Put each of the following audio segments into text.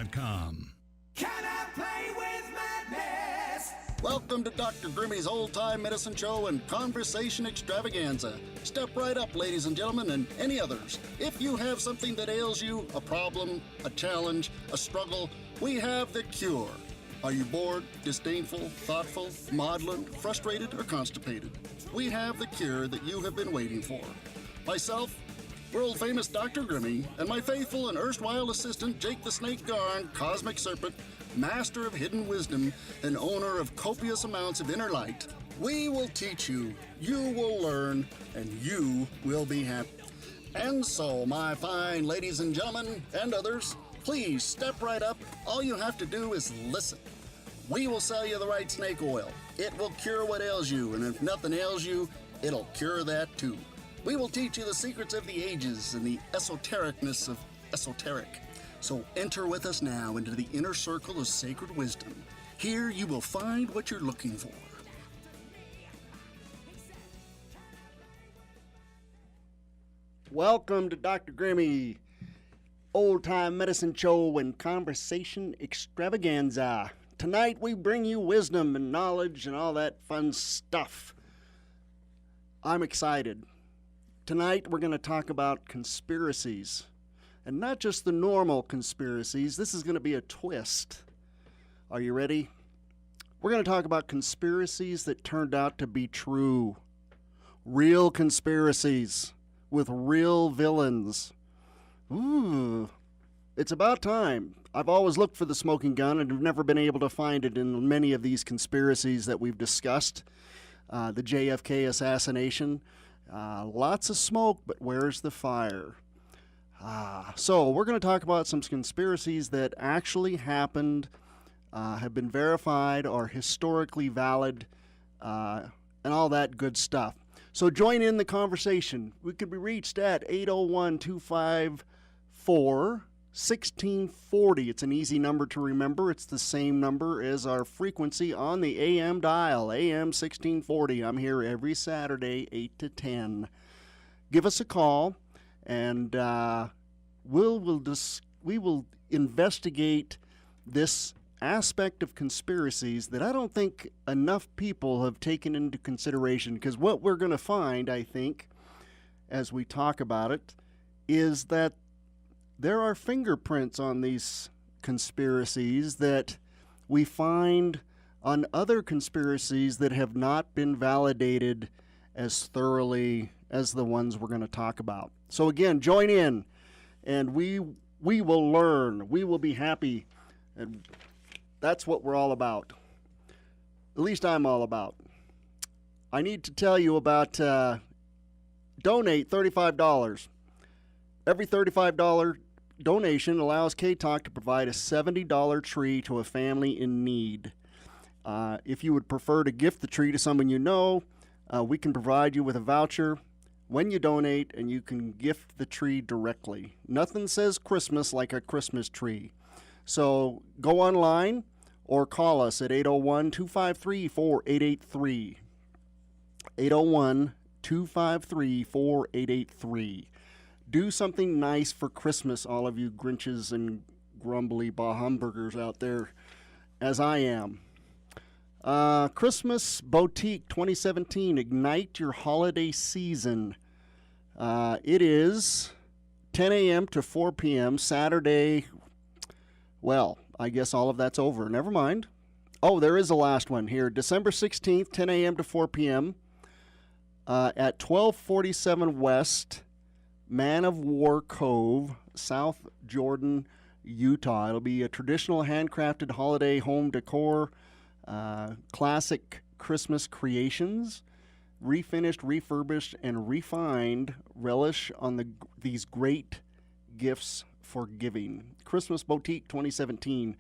DrChrimmyShow.com. Can I play with madness? Welcome to Dr. Grimmy's Old Time Medicine Show and Conversation Extravaganza. Step right up, ladies and gentlemen, and any others. If you have something that ails you, a problem, a challenge, a struggle, we have the cure. Are you bored, disdainful, thoughtful, maudlin, frustrated, or constipated? We have the cure that you have been waiting for. Myself, world-famous Dr. Grimmy, and my faithful and erstwhile assistant, Jake the Snake Garn, Cosmic Serpent, master of hidden wisdom, and owner of copious amounts of inner light. We will teach you, you will learn, and you will be happy. And so, my fine ladies and gentlemen, and others, please step right up. All you have to do is listen. We will sell you the right snake oil. It will cure what ails you, and if nothing ails you, it'll cure that too. We will teach you the secrets of the ages and the esotericness of esoteric. So enter with us now into the inner circle of sacred wisdom. Here you will find what you're looking for. Welcome to Dr. Grimmy, Old Time Medicine Show and Conversation Extravaganza. Tonight we bring you wisdom and knowledge and all that fun stuff. I'm excited. Tonight we're going to talk about conspiracies. And not just the normal conspiracies. This is going to be a twist. Are you ready? We're going to talk about conspiracies that turned out to be true. Real conspiracies with real villains. Ooh, it's about time. I've always looked for the smoking gun and have never been able to find it in many of these conspiracies that we've discussed. The JFK assassination. Lots of smoke, but where's the fire? So we're going to talk about some conspiracies that actually happened, have been verified, are historically valid, and all that good stuff. So join in the conversation. We could be reached at 801-254-1640. It's an easy number to remember. It's the same number as our frequency on the AM dial, AM 1640. I'm here every Saturday, 8 to 10. Give us a call. And we will investigate this aspect of conspiracies that I don't think enough people have taken into consideration. Because what we're going to find, I think, as we talk about it, is that there are fingerprints on these conspiracies that we find on other conspiracies that have not been validated as thoroughly as the ones we're going to talk about. So again, join in, and we will learn. We will be happy, and that's what we're all about. At least I'm all about. I need to tell you about donate $35. Every $35 donation allows K-Talk to provide a $70 tree to a family in need. If you would prefer to gift the tree to someone you know, we can provide you with a voucher when you donate, and you can gift the tree directly. Nothing says Christmas like a Christmas tree. So go online or call us at 801-253-4883. 801-253-4883. Do something nice for Christmas, all of you Grinches and grumbly bah hamburgers out there, as I am. Christmas Boutique 2017, Ignite Your Holiday Season. It is 10 a.m. to 4 p.m. Saturday. Well, I guess all of that's over. Never mind. Oh, there is a last one here. December 16th, 10 a.m. to 4 p.m. At 1247 West Man of War Cove, South Jordan, Utah. It'll be a traditional handcrafted holiday home decor, classic Christmas creations, refinished, refurbished, and refined relish on these great gifts for giving. Christmas Boutique 2017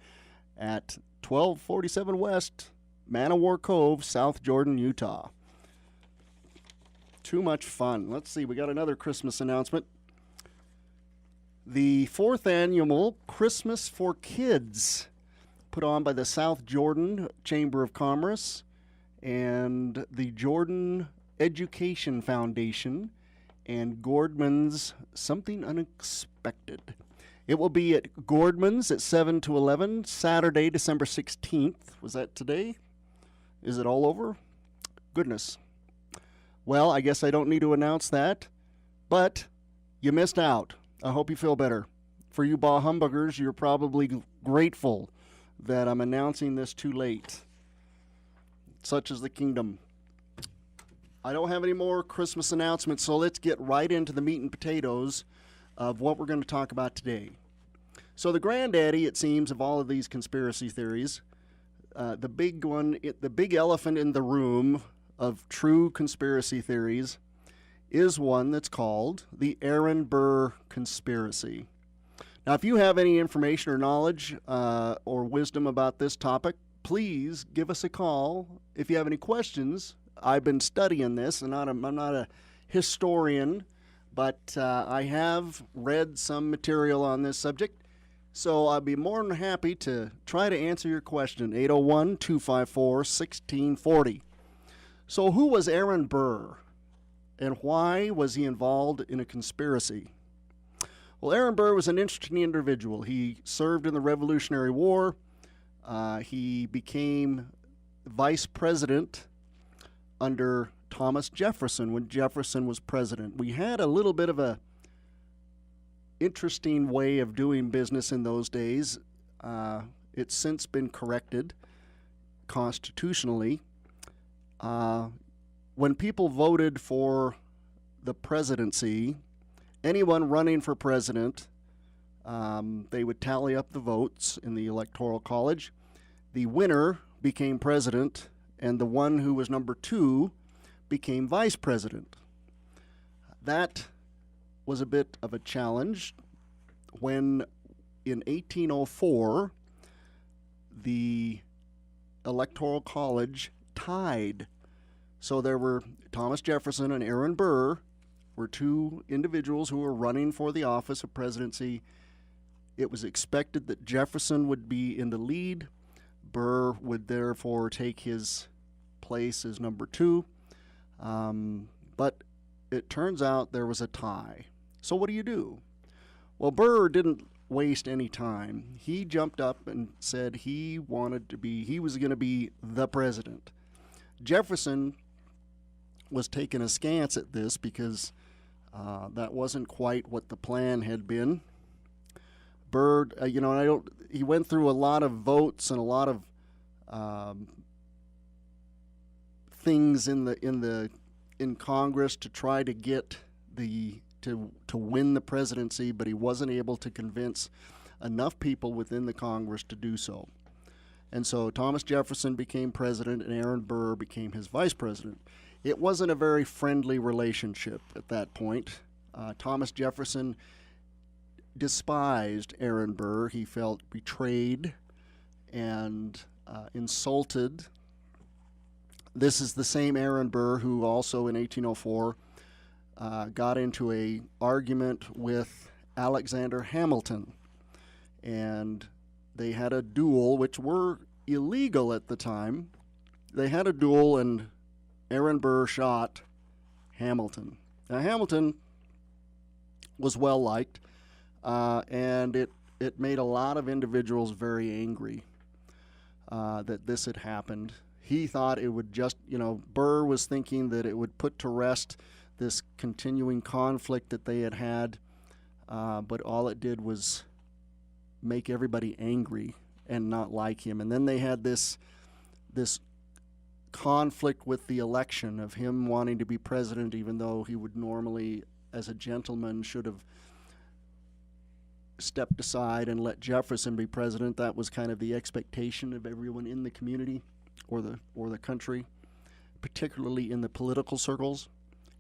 at 1247 West, Man of War Cove, South Jordan, Utah. Too much fun. Let's see, we got another Christmas announcement. The 4th annual Christmas for Kids, put on by the South Jordan Chamber of Commerce and the Jordan Education Foundation and Gordman's Something Unexpected. It will be at Gordman's at 7 to 11, Saturday, December 16th. Was that today? Is it all over? Goodness. Well, I guess I don't need to announce that, but you missed out. I hope you feel better. For you bah humbuggers, you're probably grateful that I'm announcing this too late. Such is the kingdom. I don't have any more Christmas announcements, so let's get right into the meat and potatoes of what we're going to talk about today. So the granddaddy, it seems, of all of these conspiracy theories, the big one, the big elephant in the room of true conspiracy theories is one that's called the Aaron Burr conspiracy. Now, if you have any information or knowledge or wisdom about this topic, please give us a call. If you have any questions, I've been studying this, and I'm not a historian, but I have read some material on this subject, so I'll be more than happy to try to answer your question, 801-254-1640. So who was Aaron Burr, and why was he involved in a conspiracy? Well, Aaron Burr was an interesting individual. He served in the Revolutionary War. He became vice president under Thomas Jefferson when Jefferson was president. We had a little bit of a interesting way of doing business in those days. It's since been corrected constitutionally. When people voted for the presidency, anyone running for president, they would tally up the votes in the Electoral College. The winner became president, and the one who was number 2 became vice president. That was a bit of a challenge when, in 1804, the Electoral College tied. So there were Thomas Jefferson and Aaron Burr were 2 individuals who were running for the office of presidency. It was expected that Jefferson would be in the lead. Burr would therefore take his place as number 2. But it turns out there was a tie. So what do? Well, Burr didn't waste any time. He jumped up and said he was going to be the president. Jefferson was taking askance at this because that wasn't quite what the plan had been. Burr, he went through a lot of votes and a lot of things in Congress to try to get to win the presidency, but he wasn't able to convince enough people within the Congress to do so. And so Thomas Jefferson became president, and Aaron Burr became his vice president. It wasn't a very friendly relationship at that point. Thomas Jefferson despised Aaron Burr. He felt betrayed and insulted. This is the same Aaron Burr who also in 1804 got into an argument with Alexander Hamilton. And they had a duel, which were illegal at the time. They had a duel, and Aaron Burr shot Hamilton. Now, Hamilton was well liked, and it made a lot of individuals very angry that this had happened. He thought it would just, Burr was thinking that it would put to rest this continuing conflict that they had, but all it did was make everybody angry and not like him. And then they had this conflict with the election of him wanting to be president, even though he would normally, as a gentleman, should have stepped aside and let Jefferson be president. That was kind of the expectation of everyone in the community or the country, particularly in the political circles,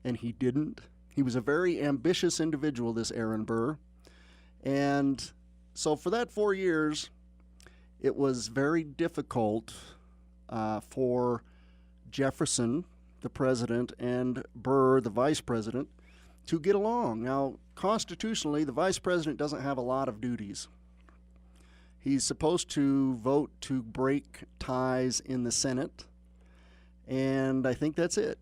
and he didn't. He was a very ambitious individual, this Aaron Burr, and so for that 4 years, it was very difficult for Jefferson, the president, and Burr, the vice president, to get along. Now, constitutionally, the vice president doesn't have a lot of duties. He's supposed to vote to break ties in the Senate, and I think that's it,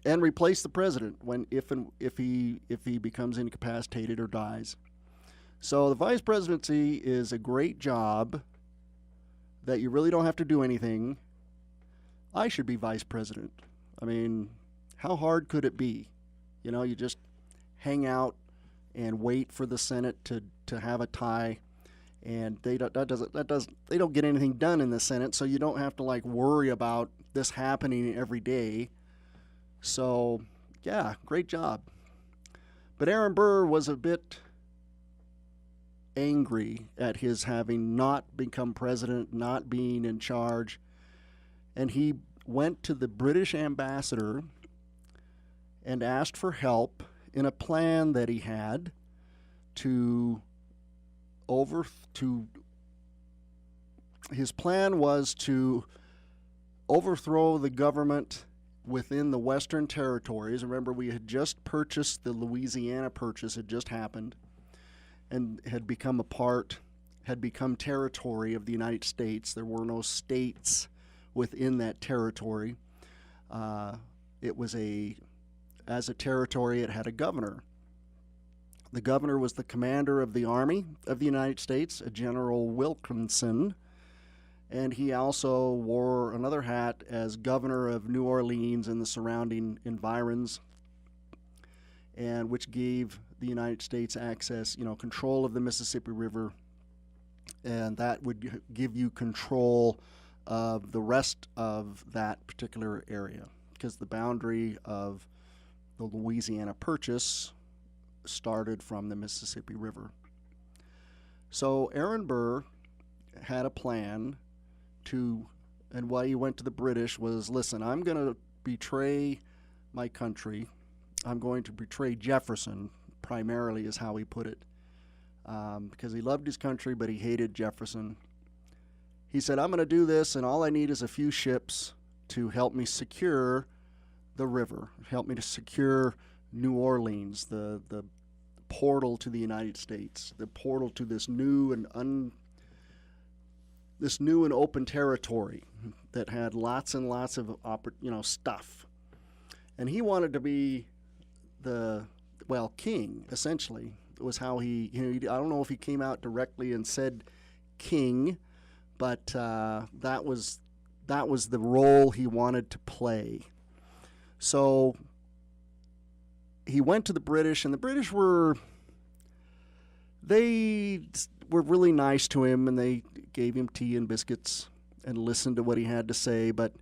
and replace the president if he becomes incapacitated or dies. So the vice presidency is a great job that you really don't have to do anything. I should be vice president. I mean, how hard could it be? You know, you just hang out and wait for the Senate to have a tie, and they don't get anything done in the Senate, so you don't have to like worry about this happening every day. So, yeah, great job. But Aaron Burr was a bit angry at his having not become president, not being in charge, and he went to the British ambassador and asked for help in a plan that he had his plan was to overthrow the government within the Western Territories. Remember, we had just purchased, the Louisiana Purchase had just happened, and had become territory of the United States. There were no states within that territory. It was as a territory, it had a governor. The governor was the commander of the Army of the United States, a General Wilkinson, and he also wore another hat as governor of New Orleans and the surrounding environs, and which gave the United States access, control of the Mississippi River, and that would give you control of the rest of that particular area, because the boundary of the Louisiana Purchase started from the Mississippi River. So Aaron Burr had a plan and why he went to the British was, listen, I'm going to betray my country. I'm going to betray Jefferson, primarily is how he put it, because he loved his country, but he hated Jefferson. He said, I'm going to do this, and all I need is a few ships to help me secure the river, help me to secure New Orleans, the portal to the United States, the portal to this new and open territory that had lots and lots of stuff. And he wanted to be king, essentially. It was how I don't know if he came out directly and said king, but that was the role he wanted to play. So he went to the British, and the British were really nice to him, and they gave him tea and biscuits and listened to what he had to say, but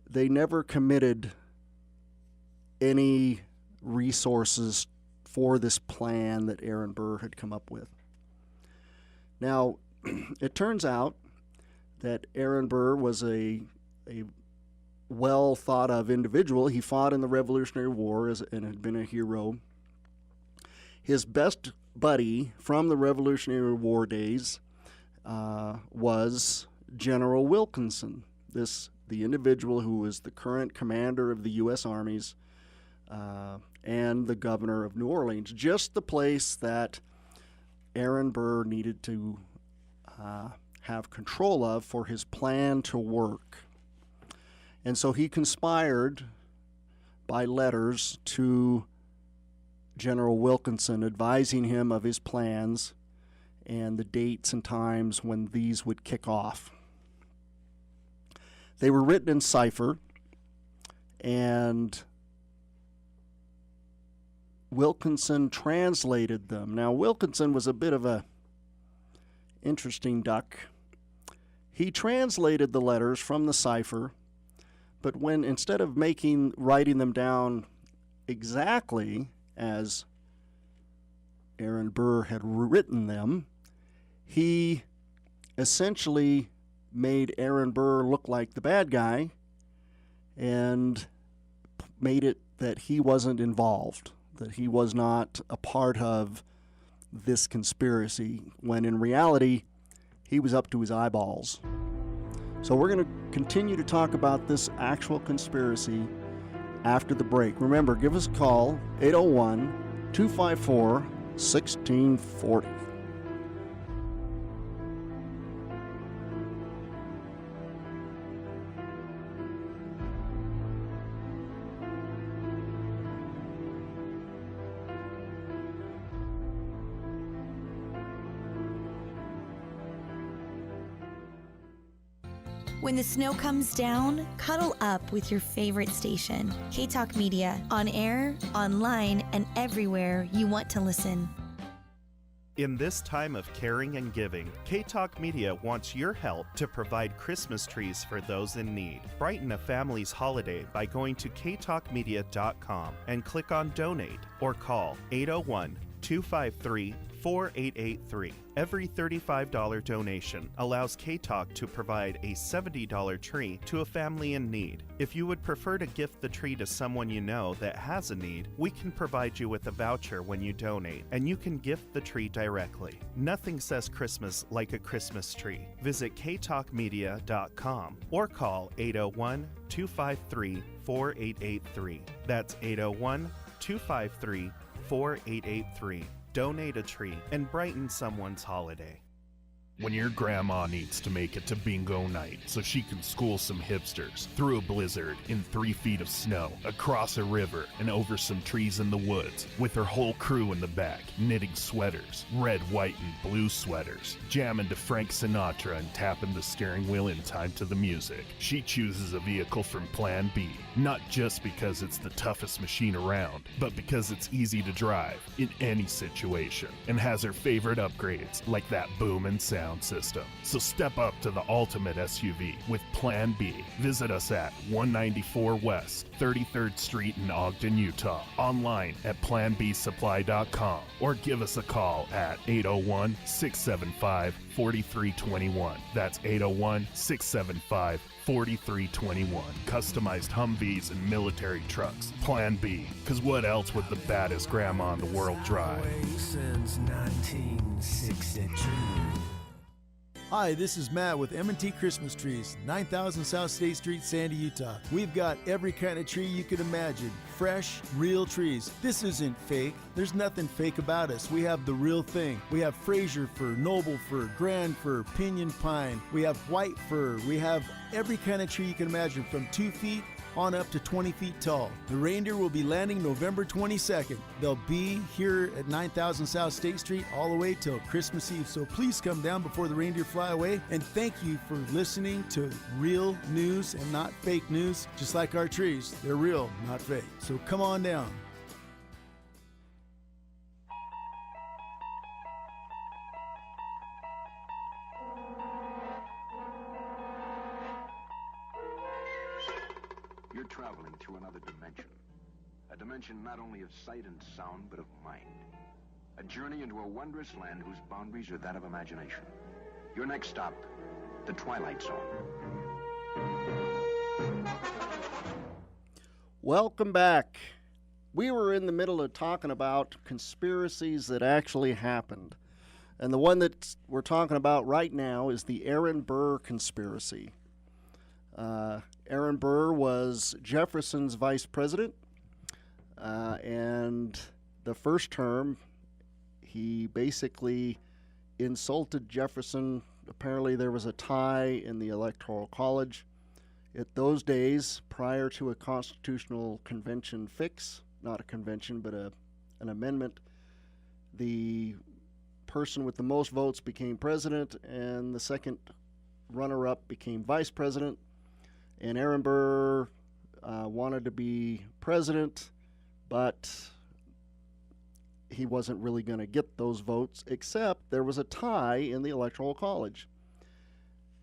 they never committed any resources for this plan that Aaron Burr had come up with. Now, it turns out that Aaron Burr was a well thought of individual. He fought in the Revolutionary War and had been a hero. His best buddy from the Revolutionary War days was General Wilkinson, the individual who was the current commander of the U.S. armies and the governor of New Orleans, just the place that Aaron Burr needed to have control of for his plan to work. And so he conspired by letters to General Wilkinson, advising him of his plans and the dates and times when these would kick off. They were written in cipher, and Wilkinson translated them. Now, Wilkinson was a bit of a interesting duck. He translated the letters from the cipher, but instead of writing them down exactly as Aaron Burr had written them, he essentially made Aaron Burr look like the bad guy and made it that he wasn't involved, that he was not a part of this conspiracy, when in reality, he was up to his eyeballs. So we're going to continue to talk about this actual conspiracy after the break. Remember, give us a call, 801-254-1640. When the snow comes down, cuddle up with your favorite station, K-Talk Media, on air, online, and everywhere you want to listen. In this time of caring and giving, K-Talk Media wants your help to provide Christmas trees for those in need. Brighten a family's holiday by going to ktalkmedia.com and click on Donate or call 801-253-4883. Every $35 donation allows K-Talk to provide a $70 tree to a family in need. If you would prefer to gift the tree to someone you know that has a need, we can provide you with a voucher when you donate, and you can gift the tree directly. Nothing says Christmas like a Christmas tree. Visit ktalkmedia.com or call 801-253-4883. That's 801-253-4883. Donate a tree and brighten someone's holiday. When your grandma needs to make it to bingo night so she can school some hipsters through a blizzard, in 3 feet of snow, across a river, and over some trees in the woods, with her whole crew in the back, knitting sweaters, red, white, and blue sweaters, jamming to Frank Sinatra and tapping the steering wheel in time to the music, she chooses a vehicle from Plan B. Not just because it's the toughest machine around, but because it's easy to drive in any situation and has her favorite upgrades like that boom and sound system. So step up to the ultimate SUV with Plan B. Visit us at 194 West 33rd Street in Ogden, Utah. Online at planbsupply.com or give us a call at 801-675-4321. That's 801-675-4321. Customized Humvees and military trucks. Plan B. Because what else would the baddest grandma in the world drive? Since 1962. Hi, this is Matt with M&T Christmas Trees, 9000 South State Street, Sandy, Utah. We've got every kind of tree you could imagine. Fresh, real trees. This isn't fake. There's nothing fake about us. We have the real thing. We have Fraser fir, noble fir, grand fir, pinyon pine. We have white fir. We have every kind of tree you can imagine, from 2 feet on up to 20 feet tall. The reindeer will be landing November 22nd. They'll be here at 9000 South State Street all the way till Christmas Eve. So please come down before the reindeer fly away. And thank you for listening to real news and not fake news. Just like our trees, they're real, not fake. So come on down. You're traveling through another dimension. A dimension not only of sight and sound, but of mind. A journey into a wondrous land whose boundaries are that of imagination. Your next stop, the Twilight Zone. Welcome back. We were in the middle of talking about conspiracies that actually happened. And the one that we're talking about right now is the Aaron Burr conspiracy. Aaron Burr was Jefferson's vice president, and the first term, he basically insulted Jefferson. Apparently there was a tie in the Electoral College. At those days, prior to a constitutional convention fix, not a convention, but an amendment, the person with the most votes became president, and the second runner-up became vice president. And Aaron Burr wanted to be president, but he wasn't really going to get those votes, except there was a tie in the Electoral College.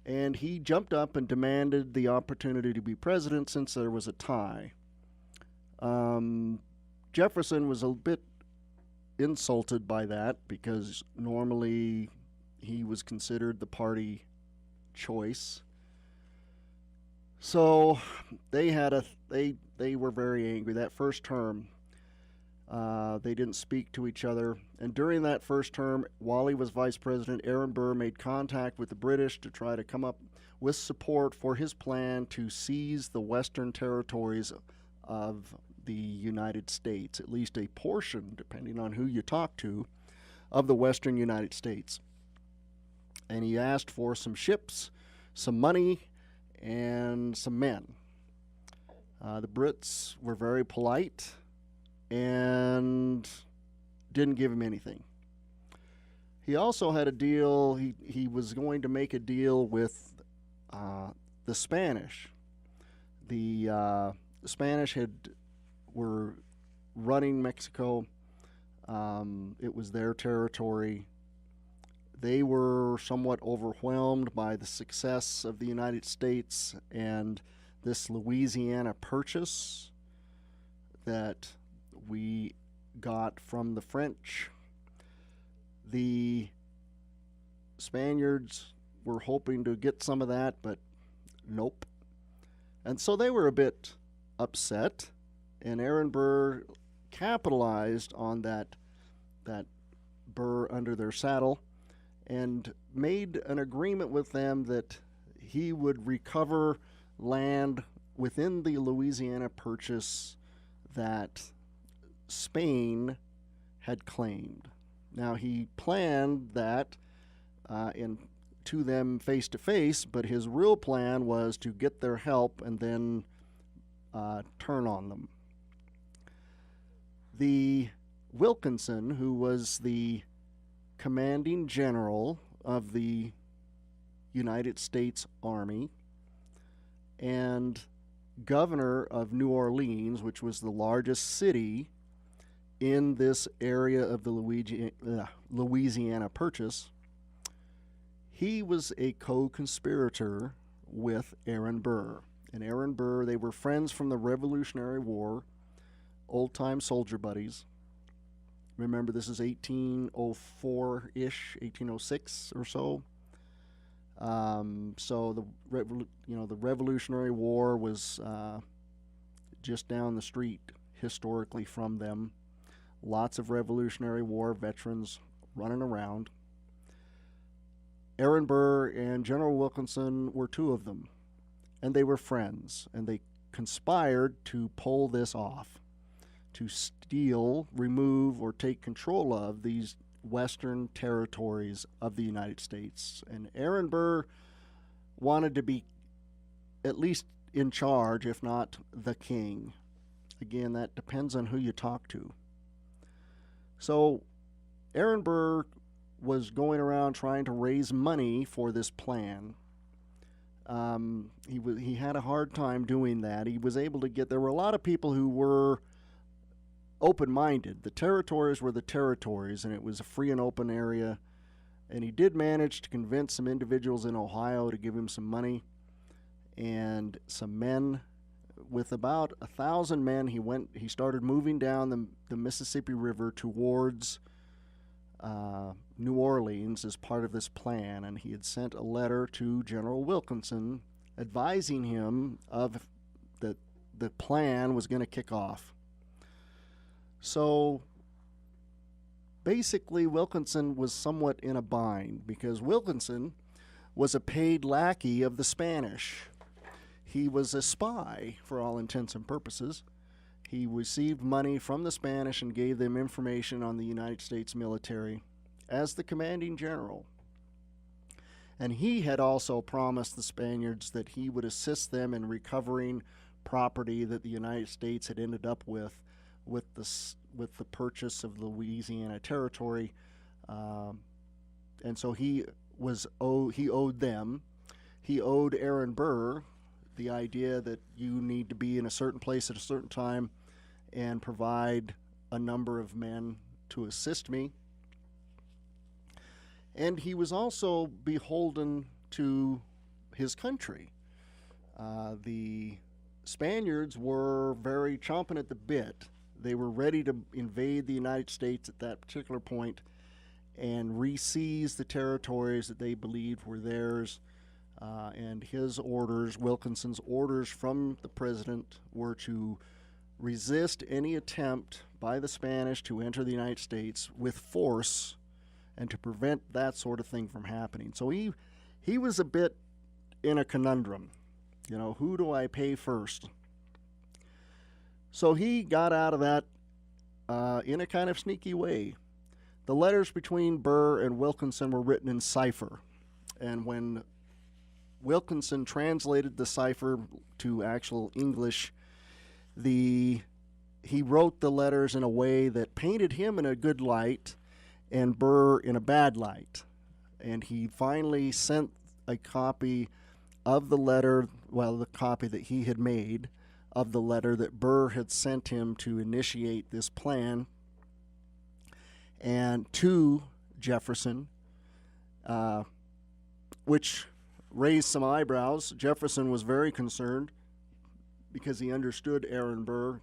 And he jumped up and demanded the opportunity to be president since there was a tie. Jefferson was a bit insulted by that because normally he was considered the party choice. So they were very angry. That first term, they didn't speak to each other. And during that first term, while he was vice president, Aaron Burr made contact with the British to try to come up with support for his plan to seize the western territories of the United States, at least a portion, depending on who you talk to, of the western United States. And he asked for some ships, some money, and some men. The Brits were very polite and didn't give him anything. He also had a deal. He was going to make a deal with the Spanish. The Spanish were running Mexico. It was their territory. They were somewhat overwhelmed by the success of the United States and this Louisiana Purchase that we got from the French. The Spaniards were hoping to get some of that, but nope. And so they were a bit upset, and Aaron Burr capitalized on that burr under their saddle and made an agreement with them that he would recover land within the Louisiana Purchase that Spain had claimed. Now, he planned that to them face to face, but his real plan was to get their help and then turn on them. The Wilkinson, who was the commanding general of the United States Army and governor of New Orleans, which was the largest city in this area of the Louisiana Purchase, he was a co-conspirator with Aaron Burr. And Aaron Burr, they were friends from the Revolutionary War, old-time soldier buddies. Remember, this is 1804-ish, 1806 or so. So the Revolutionary War was just down the street historically from them. Lots of Revolutionary War veterans running around. Aaron Burr and General Wilkinson were two of them, and they were friends, and they conspired to pull this off, to steal, remove, or take control of these western territories of the United States. And Aaron Burr wanted to be at least in charge, if not the king. Again, that depends on who you talk to. So Aaron Burr was going around trying to raise money for this plan. He had a hard time doing that. He was able to there were a lot of people who were open-minded. The territories were the territories, and it was a free and open area. And he did manage to convince some individuals in Ohio to give him some money and some men. With about 1,000 men, he started moving down the Mississippi River towards New Orleans as part of this plan, and he had sent a letter to General Wilkinson advising him of that the plan was going to kick off. So basically, Wilkinson was somewhat in a bind because Wilkinson was a paid lackey of the Spanish. He was a spy for all intents and purposes. He received money from the Spanish and gave them information on the United States military as the commanding general. And he had also promised the Spaniards that he would assist them in recovering property that the United States had ended up with the purchase of the Louisiana Territory. And so he owed them. He owed Aaron Burr the idea that you need to be in a certain place at a certain time and provide a number of men to assist me. And he was also beholden to his country. The Spaniards were very chomping at the bit. They were ready to invade the United States at that particular point and re-seize the territories that they believed were theirs. And his orders, Wilkinson's orders from the president, were to resist any attempt by the Spanish to enter the United States with force and to prevent that sort of thing from happening. So he was a bit in a conundrum. You know, who do I pay first? So he got out of that in a kind of sneaky way. The letters between Burr and Wilkinson were written in cipher. And when Wilkinson translated the cipher to actual English, he wrote the letters in a way that painted him in a good light and Burr in a bad light. And he finally sent a copy of the letter, well, the copy that he had made of the letter that Burr had sent him to initiate this plan, and to Jefferson, which raised some eyebrows. Jefferson was very concerned because he understood Aaron Burr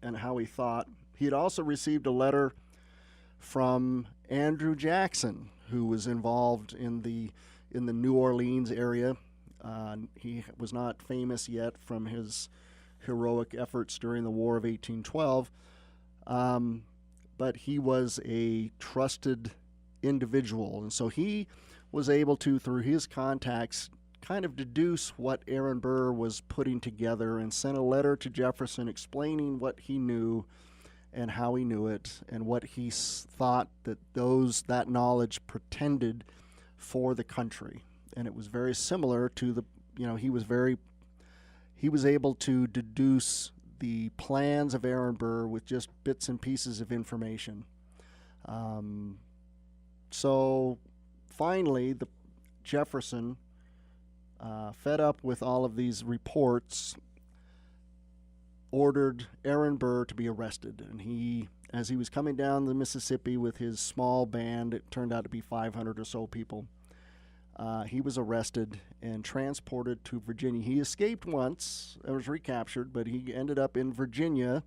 and how he thought. He had also received a letter from Andrew Jackson, who was involved in the New Orleans area. He was not famous yet from his heroic efforts during the War of 1812, but he was a trusted individual, and so he was able to, through his contacts, kind of deduce what Aaron Burr was putting together, and sent a letter to Jefferson explaining what he knew and how he knew it, and what he thought that that knowledge portended for the country. And it was very similar to he was able to deduce the plans of Aaron Burr with just bits and pieces of information. So finally, Jefferson, fed up with all of these reports, ordered Aaron Burr to be arrested. And as he was coming down the Mississippi with his small band, it turned out to be 500 or so people, he was arrested and transported to Virginia. He escaped once and was recaptured, but he ended up in Virginia,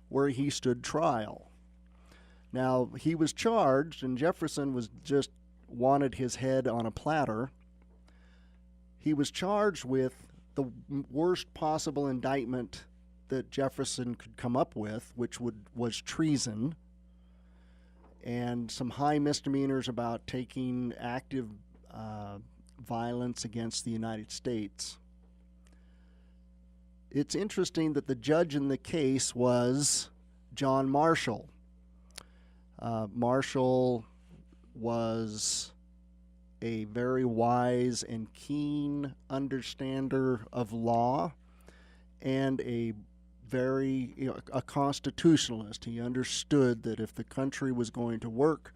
where he stood trial. Now, he was charged, and Jefferson wanted his head on a platter. He was charged with the worst possible indictment that Jefferson could come up with, which was treason, and some high misdemeanors about taking active violence against the United States. It's interesting that the judge in the case was John Marshall. Marshall was a very wise and keen understander of law, and a constitutionalist. He understood that if the country was going to work,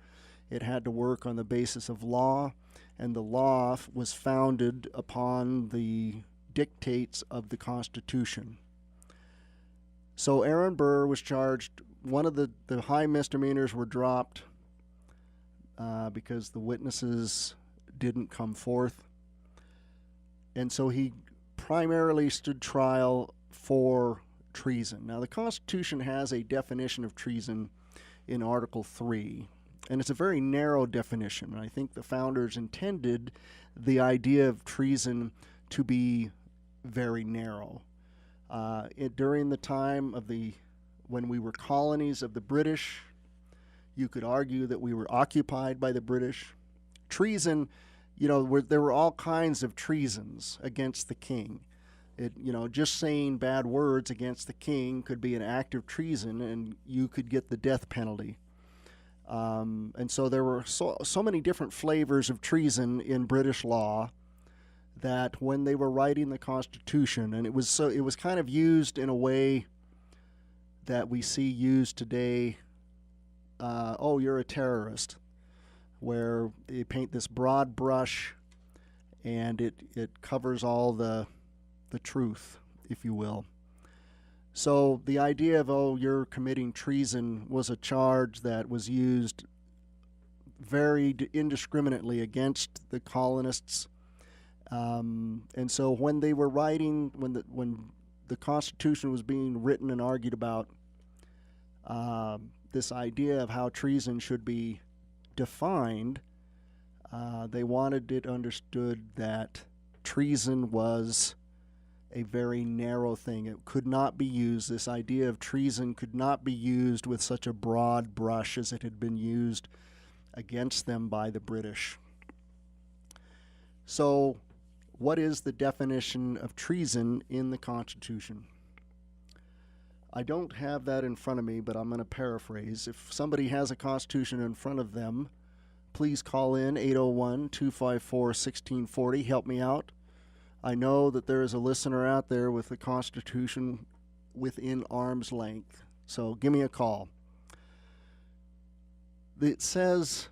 it had to work on the basis of law, and the law was founded upon the dictates of the Constitution. So Aaron Burr was charged. One of the high misdemeanors were dropped because the witnesses didn't come forth. And so he primarily stood trial for treason. Now, the Constitution has a definition of treason in Article 3, and it's a very narrow definition. I think the founders intended the idea of treason to be very narrow. During the time when we were colonies of the British, you could argue that we were occupied by the British. Treason, there were all kinds of treasons against the king. Just saying bad words against the king could be an act of treason, and you could get the death penalty. And so there were so many different flavors of treason in British law that when they were writing the Constitution, and it was kind of used in a way that we see used today, you're a terrorist, where they paint this broad brush and it covers all the truth, if you will. So the idea of, you're committing treason, was a charge that was used very indiscriminately against the colonists. And so when they were writing, when the Constitution was being written and argued about, this idea of how treason should be defined, they wanted it understood that treason was a very narrow thing. It could not be used. This idea of treason could not be used with such a broad brush as it had been used against them by the British. So, what is the definition of treason in the Constitution? I don't have that in front of me, but I'm going to paraphrase. If somebody has a Constitution in front of them, please call in 801-254-1640. Help me out. I know that there is a listener out there with the Constitution within arm's length, so give me a call. It says,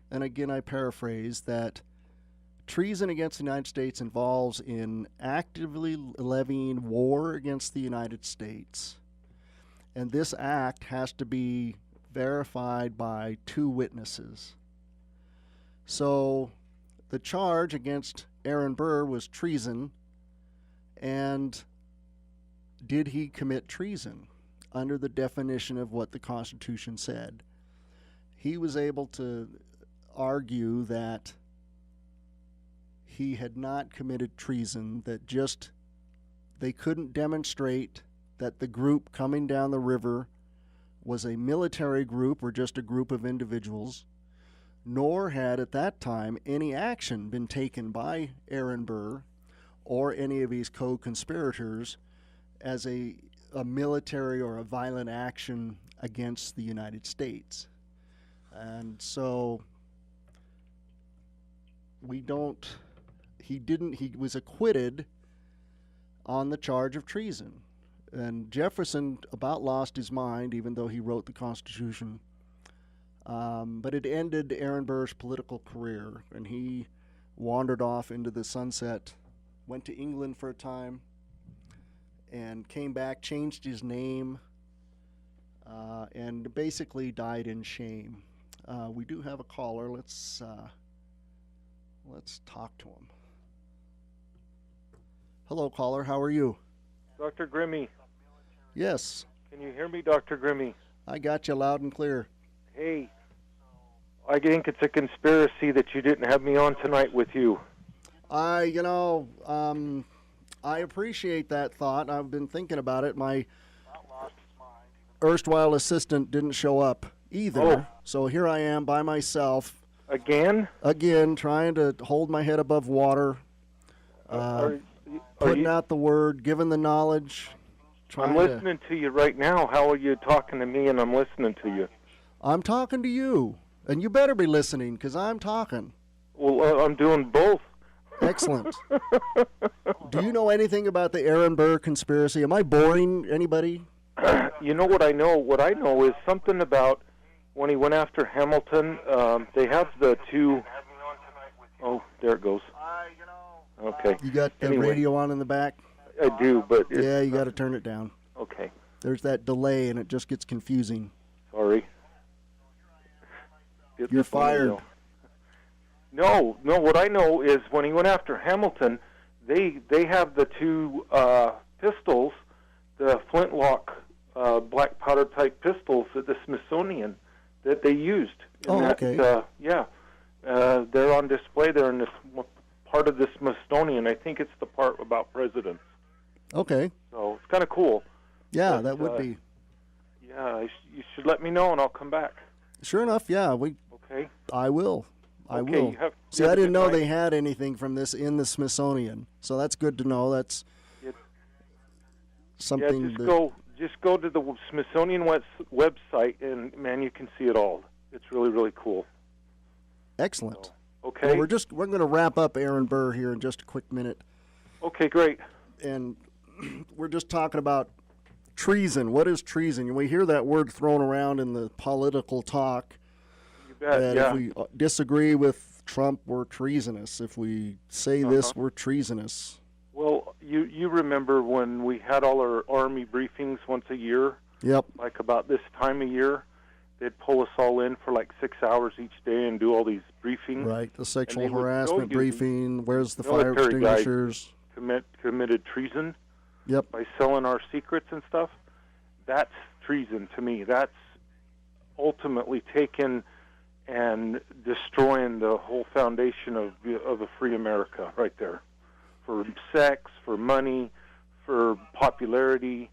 and again I paraphrase, that treason against the United States involves in actively levying war against the United States. And this act has to be verified by 2 witnesses. So the charge against Aaron Burr was treason. And did he commit treason under the definition of what the Constitution said? He was able to argue that he had not committed treason, that just they couldn't demonstrate that the group coming down the river was a military group or just a group of individuals, nor had at that time any action been taken by Aaron Burr or any of his co-conspirators as a military or a violent action against the United States. And so he was acquitted on the charge of treason. And Jefferson about lost his mind, even though he wrote the Constitution. But it ended Aaron Burr's political career, and he wandered off into the sunset, went to England for a time, and came back, changed his name, and basically died in shame. We do have a caller. Let's talk to him. Hello, caller. How are you? Dr. Grimmy. Yes. Can you hear me, Dr. Grimmy? I got you loud and clear. Hey, I think it's a conspiracy that you didn't have me on tonight with you. I appreciate that thought. I've been thinking about it. My erstwhile assistant didn't show up either. Oh. So here I am by myself. Again, trying to hold my head above water. Putting out the word, giving the knowledge. I'm listening to you right now. How are you talking to me and I'm listening to you? I'm talking to you. And you better be listening because I'm talking. Well, I'm doing both. Excellent. Do you know anything about the Aaron Burr conspiracy? Am I boring anybody? You know what I know? What I know is something about when he went after Hamilton, they have the 2... Oh, there it goes. Okay. You got the radio on in the back? I do, but... Yeah, you got to turn it down. Okay. There's that delay, and it just gets confusing. Sorry. You're fired. No, what I know is when he went after Hamilton, they have the 2 pistols, the flintlock black powder type pistols at the Smithsonian that they used. Okay. They're on display there in this part of the Smithsonian. I think it's the part about presidents. Okay. So it's kind of cool. Yeah, but, that would be. Yeah, you should let me know and I'll come back. Sure enough, yeah. Okay. I will. I will. See, I didn't know they had anything from this in the Smithsonian, so that's good to know. That's something. Yeah, just go to the Smithsonian website, and man, you can see it all. It's really, really cool. Excellent. So, okay. Well, we're going to wrap up Aaron Burr here in just a quick minute. Okay, great. And we're just talking about treason. What is treason? We hear that word thrown around in the political talk. You bet, If we disagree with Trump, we're treasonous. If we say this, we're treasonous. Well, you remember when we had all our Army briefings once a year? Yep. Like about this time of year, they'd pull us all in for like 6 hours each day and do all these briefings. Right, the sexual harassment briefing, where's the fire military extinguishers? Committed treason. Yep. By selling our secrets and stuff. That's treason to me. That's ultimately taking and destroying the whole foundation of a free America right there. For sex, for money, for popularity,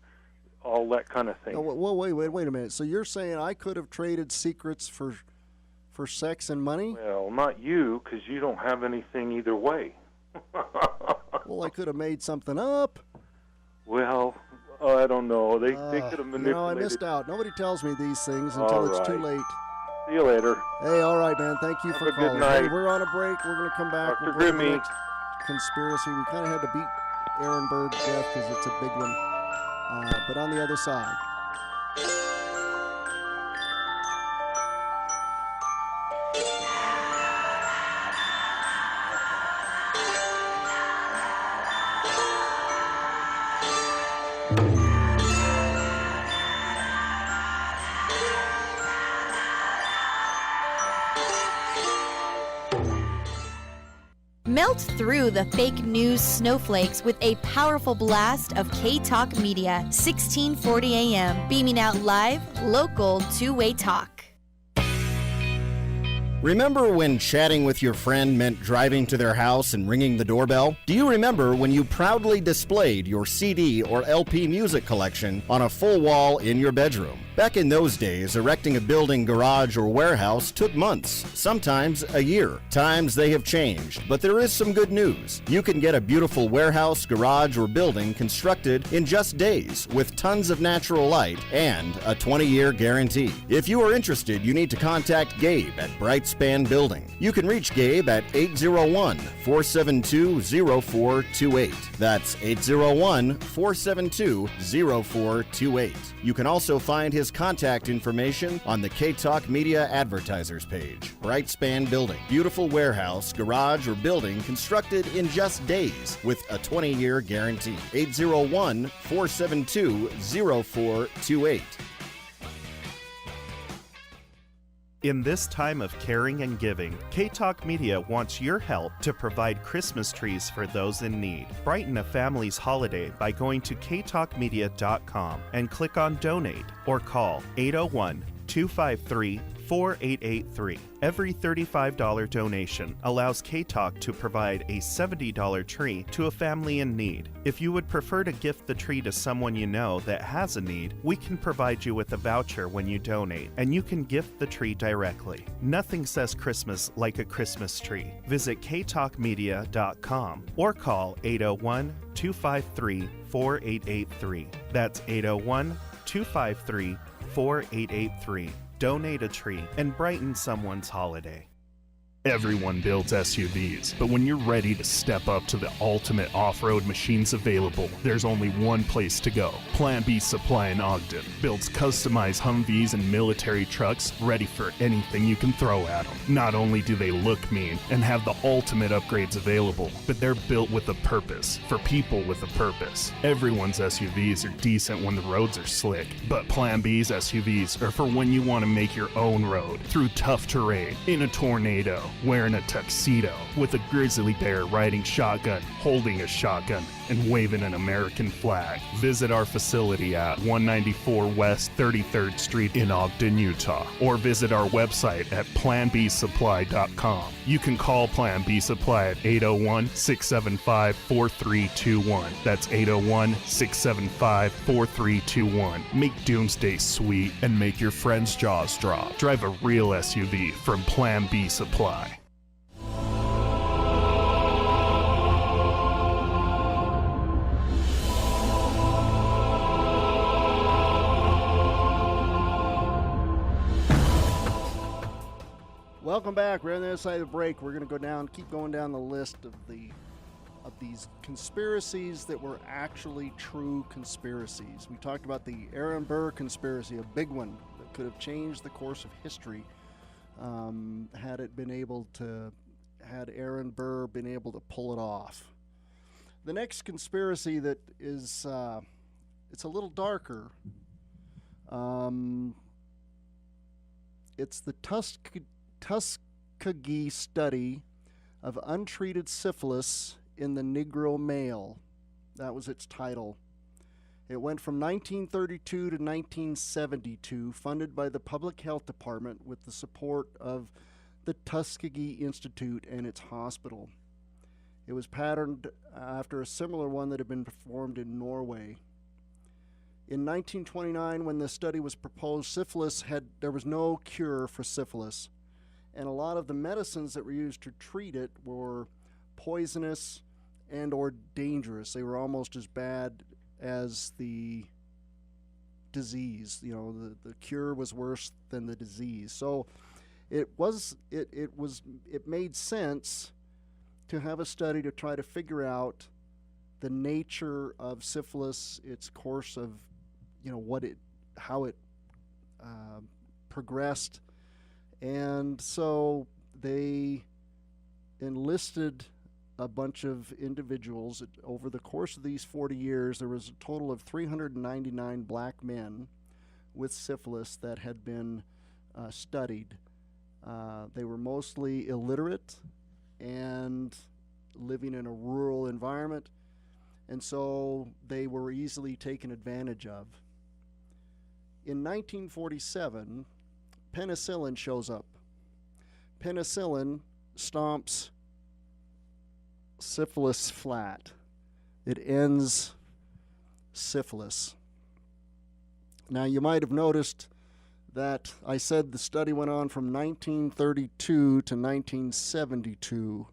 all that kind of thing. Oh, well, wait a minute. So you're saying I could have traded secrets for sex and money? Well, not you, because you don't have anything either way. Well, I could have made something up. Well, I don't know. They could have manipulated. I missed out. Nobody tells me these things until it's too late. See you later. Hey, all right, man. Thank you for calling. Good night. Hey, we're on a break. We're going to come back. Dr. We'll go to the Grimmy. next conspiracy. We kind of had to beat Aaron Burr to death because it's a big one. But on the other side. Melt through the fake news snowflakes with a powerful blast of K-Talk Media, 1640 AM, beaming out live, local, two-way talk. Remember when chatting with your friend meant driving to their house and ringing the doorbell? Do you remember when you proudly displayed your CD or LP music collection on a full wall in your bedroom? Back in those days, erecting a building, garage, or warehouse took months, sometimes a year. Times they have changed, but there is some good news. You can get a beautiful warehouse, garage, or building constructed in just days with tons of natural light and a 20-year guarantee. If you are interested, you need to contact Gabe at Brightspan Building. You can reach Gabe at 801-472-0428. That's 801-472-0428. You can also find his contact information on the K-Talk Media Advertisers page. Brightspan Building. Beautiful warehouse, garage, or building constructed in just days with a 20-year guarantee. 801-472-0428. In this time of caring and giving, K-Talk Media wants your help to provide Christmas trees for those in need. Brighten a family's holiday by going to ktalkmedia.com and click on Donate or call 801-253-4883. Every $35 donation allows K-Talk to provide a $70 tree to a family in need. If you would prefer to gift the tree to someone you know that has a need, we can provide you with a voucher when you donate, and you can gift the tree directly. Nothing says Christmas like a Christmas tree. Visit ktalkmedia.com or call 801-253-4883. That's 801-253-4883. Donate a tree and brighten someone's holiday. Everyone builds SUVs, but when you're ready to step up to the ultimate off-road machines available, there's only one place to go. Plan B Supply in Ogden builds customized Humvees and military trucks ready for anything you can throw at them. Not only do they look mean and have the ultimate upgrades available, but they're built with a purpose, for people with a purpose. Everyone's SUVs are decent when the roads are slick, but Plan B's SUVs are for when you want to make your own road through tough terrain, in a tornado, wearing a tuxedo, with a grizzly bear riding shotgun, holding a shotgun, and waving an American flag. Visit our facility at 194 West 33rd Street in Ogden, Utah, or visit our website at planbsupply.com. You can call Plan B Supply at 801-675-4321. That's 801-675-4321. Make Doomsday sweet and make your friends' jaws drop. Drive a real SUV from Plan B Supply. Welcome back. We're on the other side of the break. We're going to keep going down the list of these conspiracies that were actually true conspiracies. We talked about the Aaron Burr conspiracy, a big one that could have changed the course of history had Aaron Burr been able to pull it off. The next conspiracy that is it's a little darker. It's the Tuskegee study of untreated syphilis in the Negro male. That was its title. It went from 1932 to 1972, funded by the Public Health Department with the support of the Tuskegee Institute and its hospital. It was patterned after a similar one that had been performed in Norway. In 1929, when the study was proposed, there was no cure for syphilis, and a lot of the medicines that were used to treat it were poisonous and or dangerous. They were almost as bad as the disease. The cure was worse than the disease. So it made sense to have a study to try to figure out the nature of syphilis, its course of, how it progressed. And so they enlisted a bunch of individuals. Over the course of these 40 years, there was a total of 399 black men with syphilis that had been studied. They were mostly illiterate, and living in a rural environment, and so they were easily taken advantage of. In 1947, penicillin shows up. Penicillin stomps syphilis flat. It ends syphilis. Now, you might have noticed that I said the study went on from 1932 to 1972.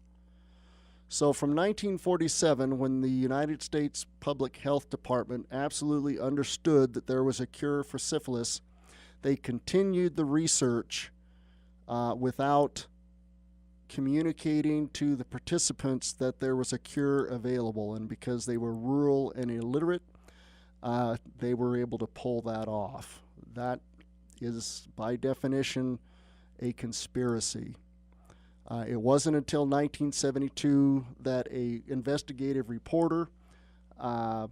So from 1947, when the United States Public Health Department absolutely understood that there was a cure for syphilis, they continued the research without communicating to the participants that there was a cure available. And because they were rural and illiterate, they were able to pull that off. That is, by definition, a conspiracy. It wasn't until 1972 that a investigative reporter, well,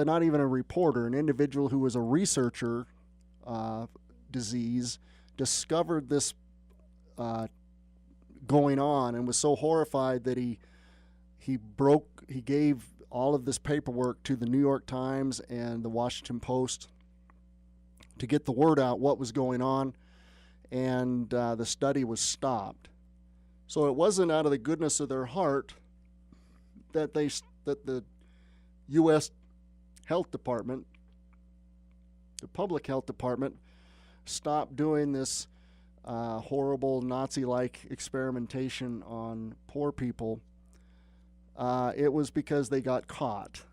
not even a reporter, an individual who was a researcher, disease, discovered this going on and was so horrified that he gave all of this paperwork to the New York Times and the Washington Post to get the word out what was going on, and the study was stopped. So it wasn't out of the goodness of their heart that the U.S. Health Department, the Public Health Department, stopped doing this horrible Nazi-like experimentation on poor people. It was because they got caught,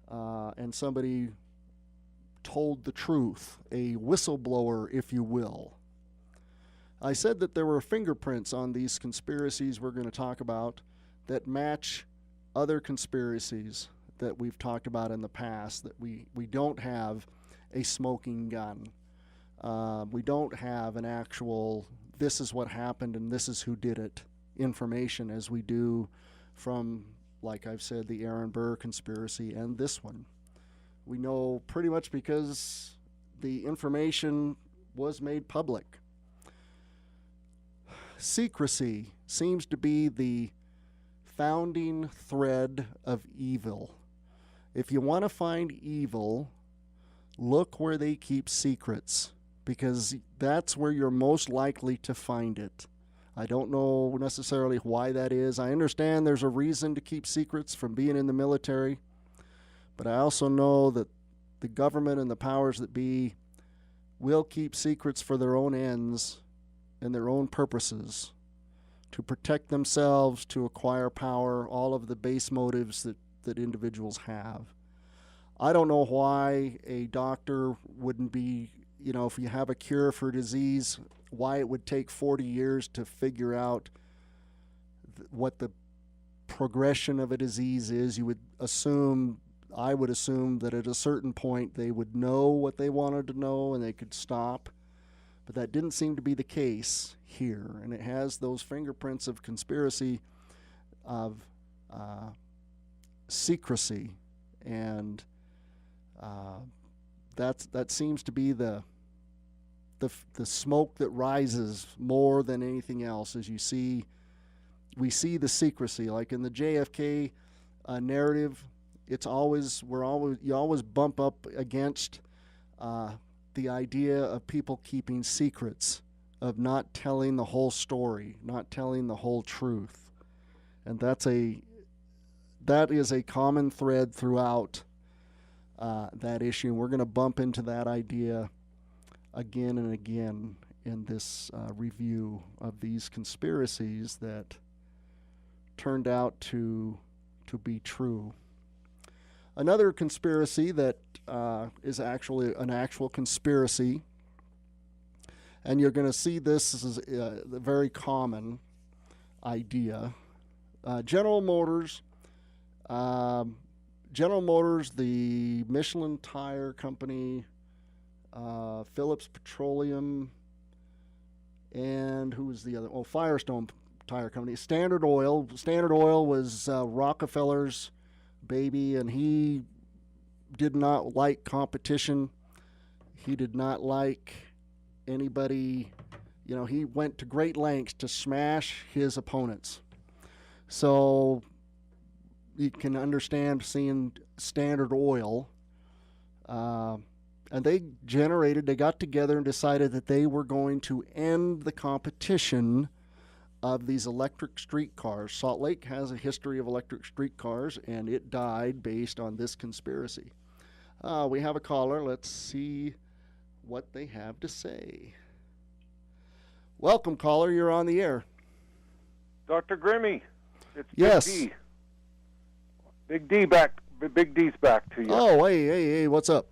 and somebody told the truth, a whistleblower, if you will. I said that there were fingerprints on these conspiracies we're going to talk about that match other conspiracies that we've talked about in the past, that we don't have a smoking gun. We don't have an actual, this is what happened and this is who did it information, as we do from, like I've said, the Aaron Burr conspiracy and this one. We know pretty much because the information was made public. Secrecy seems to be the founding thread of evil. If you want to find evil, look where they keep secrets, because that's where you're most likely to find it. I don't know necessarily why that is. I understand there's a reason to keep secrets from being in the military, but I also know that the government and the powers that be will keep secrets for their own ends and their own purposes, to protect themselves, to acquire power, all of the base motives that individuals have. I don't know why a doctor wouldn't be, if you have a cure for a disease, why it would take 40 years to figure out what the progression of a disease is. I would assume that at a certain point they would know what they wanted to know and they could stop. But that didn't seem to be the case here. And it has those fingerprints of conspiracy, of secrecy. And that seems to be the smoke that rises more than anything else. As we see the secrecy, like in the JFK narrative. You always bump up against the idea of people keeping secrets, of not telling the whole story, not telling the whole truth, and that is a common thread throughout that issue. And we're going to bump into that idea again and again in this review of these conspiracies that turned out to be true. Another conspiracy that is actually an actual conspiracy, and you're going to see this as a very common idea. General Motors, the Michelin Tire Company, Phillips Petroleum, and who was the other? Oh, Firestone Tire Company. Standard Oil. Standard Oil was Rockefeller's baby, and he did not like competition. He did not like anybody. He went to great lengths to smash his opponents. So you can understand seeing Standard Oil, and they got together and decided that they were going to end the competition of these electric streetcars. Salt Lake has a history of electric streetcars, and it died based on this conspiracy. We have a caller. Let's see what they have to say. Welcome, caller. You're on the air. Dr. Grimmy, it's Yes. Big D. Big D back. Big D's back to you. Oh, hey, what's up?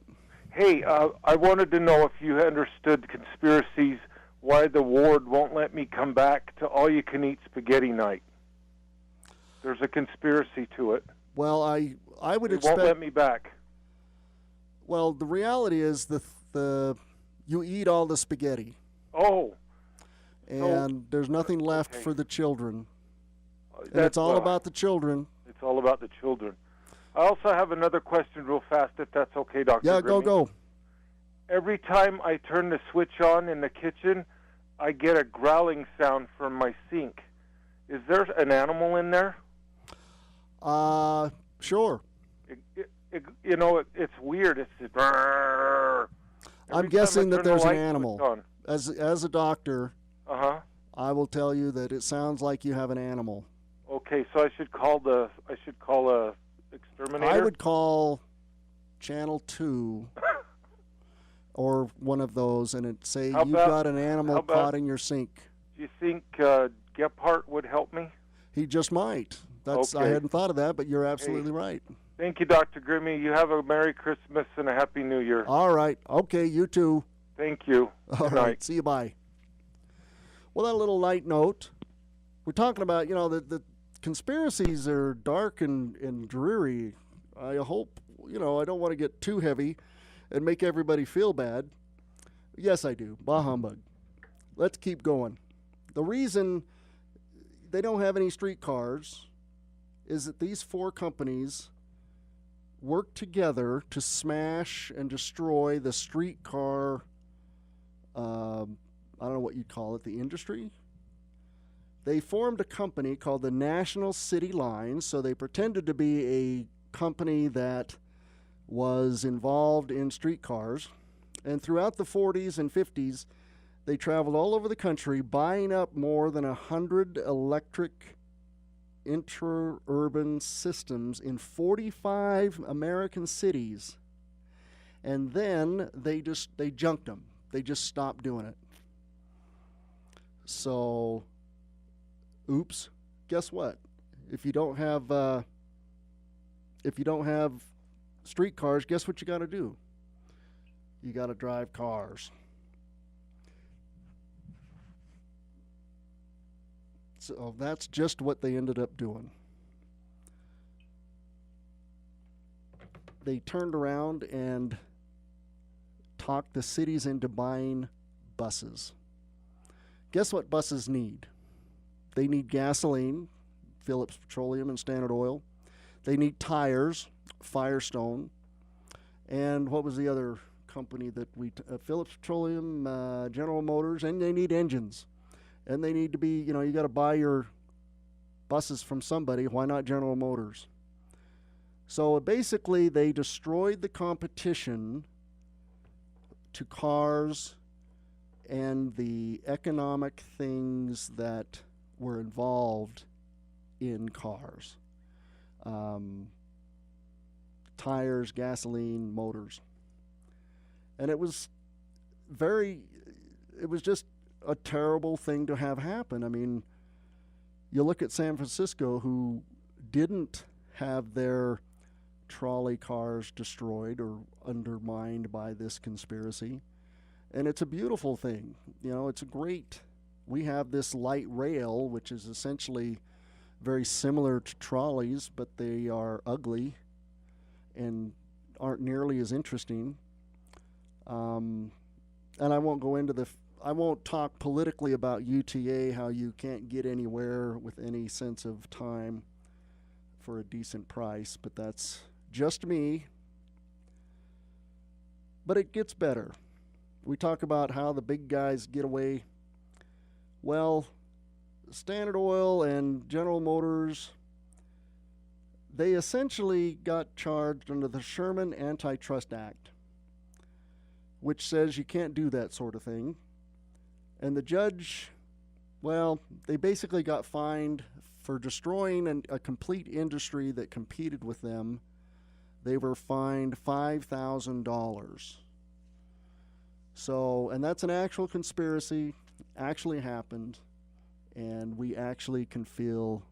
Hey, I wanted to know if you understood conspiracies, why the ward won't let me come back to all-you-can-eat spaghetti night. There's a conspiracy to it. Well, I would They expect. won't let me back. Well, the reality is you eat all the spaghetti, Oh, and there's nothing left okay. for the children. And that's it's all about the children. It's all about the children. I also have another question real fast, if that's okay, Dr. Yeah, Grimmy. go. Every time I turn the switch on in the kitchen, I get a growling sound from my sink. Is there an animal in there? Sure. It's weird. It's just, brrr. I'm Every guessing time I that turn the there's an light animal. switch on. As a doctor, Uh-huh. I will tell you that it sounds like you have an animal. Okay, so I should call a exterminator. I would call Channel 2 or one of those and it'd say How you've about- got an animal how about- caught in your sink. Do you think Gephardt would help me? He just might. I Okay. hadn't thought of that, but you're absolutely right. Thank you, Dr. Grimmy. You have a Merry Christmas and a Happy New Year. All right. Okay, you too. Thank you. All Good right. night. See you. Bye. Well, that little light note. We're talking about, the conspiracies are dark and dreary. I hope, I don't want to get too heavy and make everybody feel bad. Yes, I do. Bah humbug. Let's keep going. The reason they don't have any streetcars is that these four companies work together to smash and destroy the streetcar, I don't know what you'd call it, the industry? They formed a company called the National City Lines, so they pretended to be a company that was involved in streetcars. And throughout the 40s and 50s, they traveled all over the country buying up more than 100 electric interurban systems in 45 American cities. And then they junked them. They just stopped doing it. So, oops, guess what? If you don't have streetcars, guess what you got to do? You got to drive cars. So that's just what they ended up doing. They turned around and talked the cities into buying buses. Guess what buses need? They need gasoline, Phillips Petroleum and Standard Oil. They need tires, Firestone. And what was the other company that Phillips Petroleum, General Motors, and they need engines. And they need to be, you got to buy your buses from somebody. Why not General Motors? So basically, they destroyed the competition to cars and the economic things that were involved in cars. Tires, gasoline, motors. And it was just a terrible thing to have happen. I mean, you look at San Francisco, who didn't have their trolley cars destroyed or undermined by this conspiracy. And it's a beautiful thing. It's a great. We have this light rail, which is essentially very similar to trolleys, but they are ugly and aren't nearly as interesting. And I won't go into I won't talk politically about UTA, how you can't get anywhere with any sense of time for a decent price, but that's just me. But it gets better. We talk about how the big guys get away. Well, Standard Oil and General Motors, they essentially got charged under the Sherman Antitrust Act, which says you can't do that sort of thing. And the judge, well, they basically got fined for destroying a complete industry that competed with them. They were fined $5,000. So, and that's an actual conspiracy, actually happened, and we actually can feel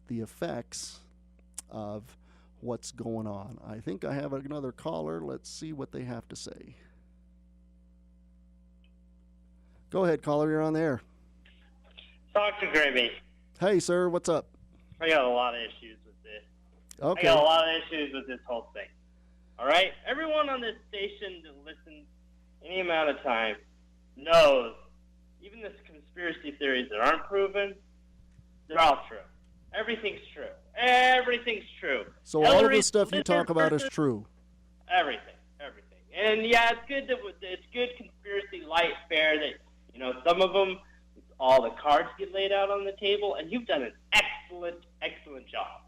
the effects of what's going on. I think I have another caller. Let's see what they have to say. Go ahead, caller. You're on the air. Talk to Grimmy. Hey, sir. What's up? I got a lot of issues with this. Okay. I got a lot of issues with this whole thing. All right? Everyone on this station that listens any amount of time knows even this conspiracy theories that aren't proven, they're all true. Everything's true. Everything's true. So all of the stuff you talk about is true. Everything. And yeah, it's good conspiracy light fare that, you know, some of them, all the cards get laid out on the table, and you've done an excellent job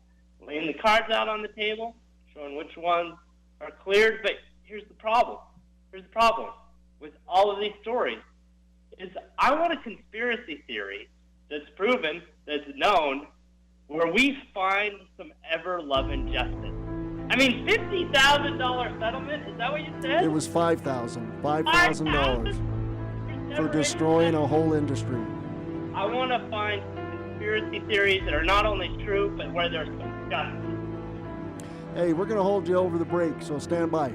laying the cards out on the table, showing which ones are cleared. But here's the problem. With all of these stories is I want a conspiracy theory that's proven, that's known, where we find some ever-loving justice. I mean, $50,000 settlement, is that what you said? It was $5,000 for destroying a whole industry. I want to find conspiracy theories that are not only true, but where there's some justice. Hey, we're going to hold you over the break, so stand by.